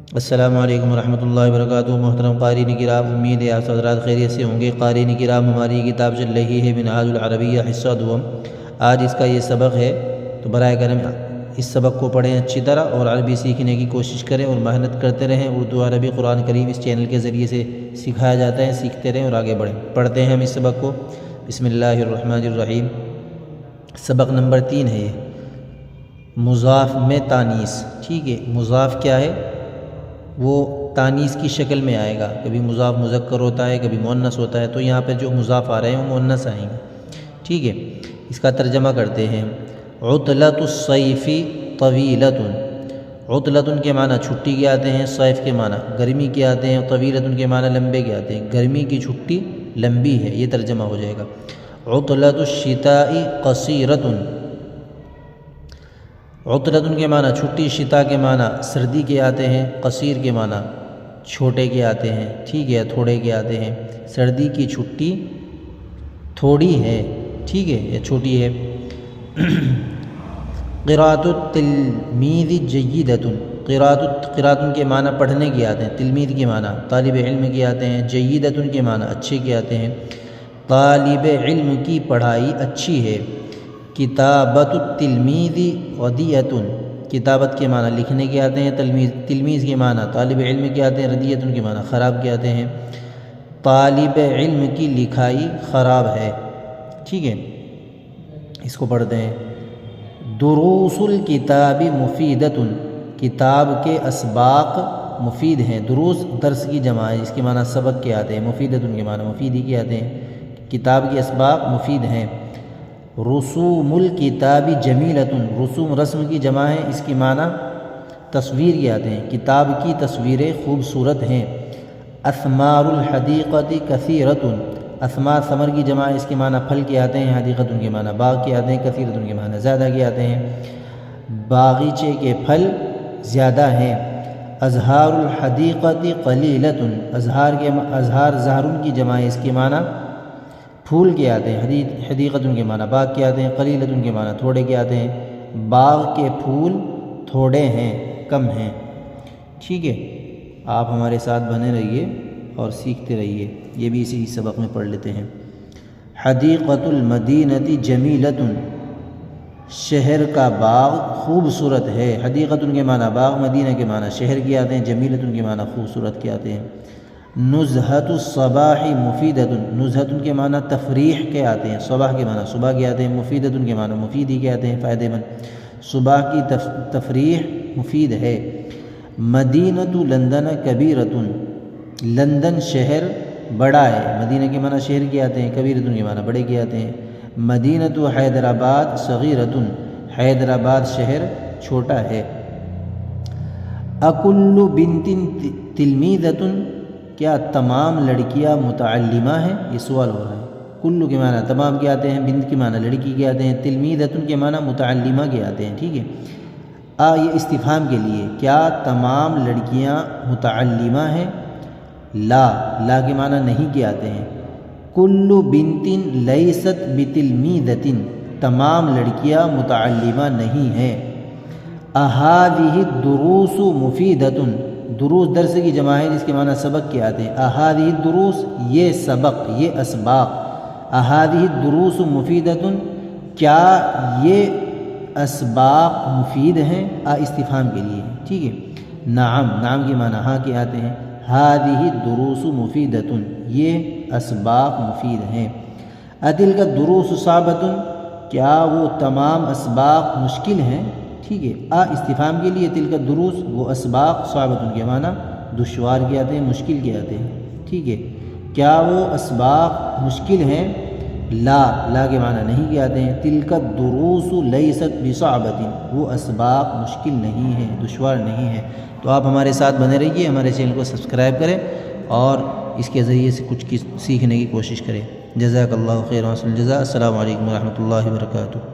السلام علیکم ورحمۃ اللہ وبرکاتہ۔ محترم قارئین کرام، امید ہے آپ حضرات خیریت سے ہوں گے۔ قارئین کرام، ہماری کتاب چل رہی ہے منہاج العربیہ حصہ دوم۔ آج اس کا یہ سبق ہے، تو برائے کرم اس سبق کو پڑھیں اچھی طرح اور عربی سیکھنے کی کوشش کریں اور محنت کرتے رہیں۔ اردو عربی قرآن کریم اس چینل کے ذریعے سے سکھایا جاتا ہے، سیکھتے رہیں اور آگے بڑھیں۔ پڑھتے ہیں ہم اس سبق کو۔ بسم اللہ الرحمن الرحیم۔ سبق نمبر 3 ہے یہ، مضاف میں تانیث۔ ٹھیک ہے، مضاف کیا ہے؟ وہ تانیث کی شکل میں آئے گا، کبھی مضاف مذکر ہوتا ہے، کبھی مؤنث ہوتا ہے، تو یہاں پہ جو مضاف آ رہے ہیں وہ مؤنث آئیں گے۔ ٹھیک ہے، اس کا ترجمہ کرتے ہیں۔ عطلۃ الصیف طویلۃ۔ عطلۃ کے معنی چھٹی کے آتے ہیں، صیف کے معنی گرمی کے آتے ہیں، طویلۃ کے معنی لمبے کے آتے ہیں۔ گرمی کی چھٹی لمبی ہے، یہ ترجمہ ہو جائے گا۔ عطلۃ الشتاء قصیرۃ۔ عطلۃ کے معنی چھٹی، شتاء کے معنی سردی کے آتے ہیں، قصیر کے معنی چھوٹے کے آتے ہیں۔ ٹھیک ہے، تھوڑے کے آتے ہیں۔ سردی کی چھٹی تھوڑی ہے، ٹھیک ہے، یا چھوٹی ہے۔ قراءۃ التلمیذ جیدۃ۔ قراءۃ کے معنی پڑھنے کے آتے ہیں، تلمیذ کے معنی طالب علم کے آتے ہیں، جیدۃ کے معنی اچھے کے آتے ہیں۔ طالب علم کی پڑھائی اچھی ہے۔ کتابۃ التلمیذ ردیۃ۔ کتابت کے معنی لکھنے کے آتے ہیں، تلمیذ کے معنی طالب علم کے آتے ہیں، ردیۃ کے معنی خراب کے آتے ہیں۔ طالب علم کی لکھائی خراب ہے۔ ٹھیک ہے، اس کو پڑھتے ہیں۔ دروس الکتاب مفیدۃ۔ کتاب کے اسباق مفید ہیں۔ دروس درس کی جمع ہے، اس کے معنی سبق کے آتے ہیں، مفیدۃ کے معنی مفید کے آتے ہیں۔ کتاب کے اسباق مفید ہیں۔ رسوم الکتاب جمیلۃ۔ رسوم رسم کی جمع ہے، اس کی معنی تصویر کے آتے ہیں۔ کتاب کی تصویریں خوبصورت ہیں۔ اثمار الحدیقۃ کثیرۃ۔ اثمار ثمر کی جمع ہے، اس کے معنی پھل کے آتے ہیں، حدیقۃ کے معنی باغ کے آتے ہیں، کثیرۃ کے معنی زیادہ کے آتے ہیں۔ باغیچے کے پھل زیادہ ہیں۔ ازہار الحدیقۃ قلیلۃ۔ ازہار زہرن کی جمع ہے، اس کے معنی پھول کے آتے ہیں، حدیقۃ کے معنی باغ کے آتے ہیں، قلیلۃ کے معنی تھوڑے کے آتے ہیں۔ باغ کے پھول تھوڑے ہیں، کم ہیں۔ ٹھیک ہے، آپ ہمارے ساتھ بنے رہیے اور سیکھتے رہیے۔ یہ بھی اسی سبق میں پڑھ لیتے ہیں۔ حدیقۃ المدینۃ جمیلۃ۔ شہر کا باغ خوبصورت ہے۔ حدیقۃ کے معنی باغ، مدینہ کے معنی شہر کے آتے ہیں، جمیلۃ کے معنی خوبصورت کے آتے ہیں۔ نزہۃ الصباح مفیدۃ۔ نزہۃ کے معنی تفریح کے آتے ہیں، صباح کے معنی صبح کے آتے ہیں، مفیدۃ کے معنی مفید کے آتے ہیں، فائدہ مند۔ صبح کی تفریح مفید ہے۔ مدینۃ لندن کبیرۃ۔ لندن شہر بڑا ہے، مدینہ کے معنی شہر کے آتے ہیں، کبیرۃ کے معنی بڑے کے آتے ہیں۔ مدینۃ حیدرآباد صغیرۃ۔ حیدرآباد شہر چھوٹا ہے۔ اکل بنت تلمیذۃ۔ کیا تمام لڑکیاں متعلمہ ہیں؟ یہ سوال ہو رہا ہے۔ کلو کے معنی تمام کے آتے ہیں، بنت کے معنی لڑکی کے آتے ہیں، تلمیذۃ کے معنی متعلمہ کے آتے ہیں۔ ٹھیک ہے، یہ استفہام کے لیے، کیا تمام لڑکیاں متعلمہ ہیں؟ لا کے معنی نہیں کے آتے ہیں۔ کلو بنت لیست بتلمیذۃ۔ تمام لڑکیاں متعلمہ نہیں ہیں۔ اہذہ الدروس مفیدۃ۔ دروس درس کی جمع ہے، جس کے معنی سبق کے آتے ہیں۔ اہذہ الدروس، یہ سبق، یہ اسباق۔ اہذہ الدروس مفیدۃ، کیا یہ اسباق مفید ہیں؟ استفہام کے لیے۔ ٹھیک ہے، نعم کے معنی ہاں کے آتے ہیں۔ ہذہ الدروس مفیدۃ، یہ اسباق مفید ہیں۔ اتلک الدروس صعبۃ، کیا وہ تمام اسباق مشکل ہیں؟ ٹھیک ہے، استفہام کے لیے تلک الدروس، وہ اسباق، صعبۃ کے معنی دشوار کے آتے ہیں، مشکل کے آتے ہیں۔ ٹھیک ہے، کیا وہ اسباق مشکل ہیں؟ لا کے معنی نہیں کے آتے ہیں۔ تلک الدروس لیست بصعبۃ، وہ اسباق مشکل نہیں ہیں، دشوار نہیں ہیں۔ تو آپ ہمارے ساتھ بنے رہیے، ہمارے چینل کو سبسکرائب کریں اور اس کے ذریعے سے کچھ سیکھنے کی کوشش کریں۔ جزاک اللہ خیر و احسن الجزاء۔ السلام علیکم ورحمۃ اللہ وبرکاتہ۔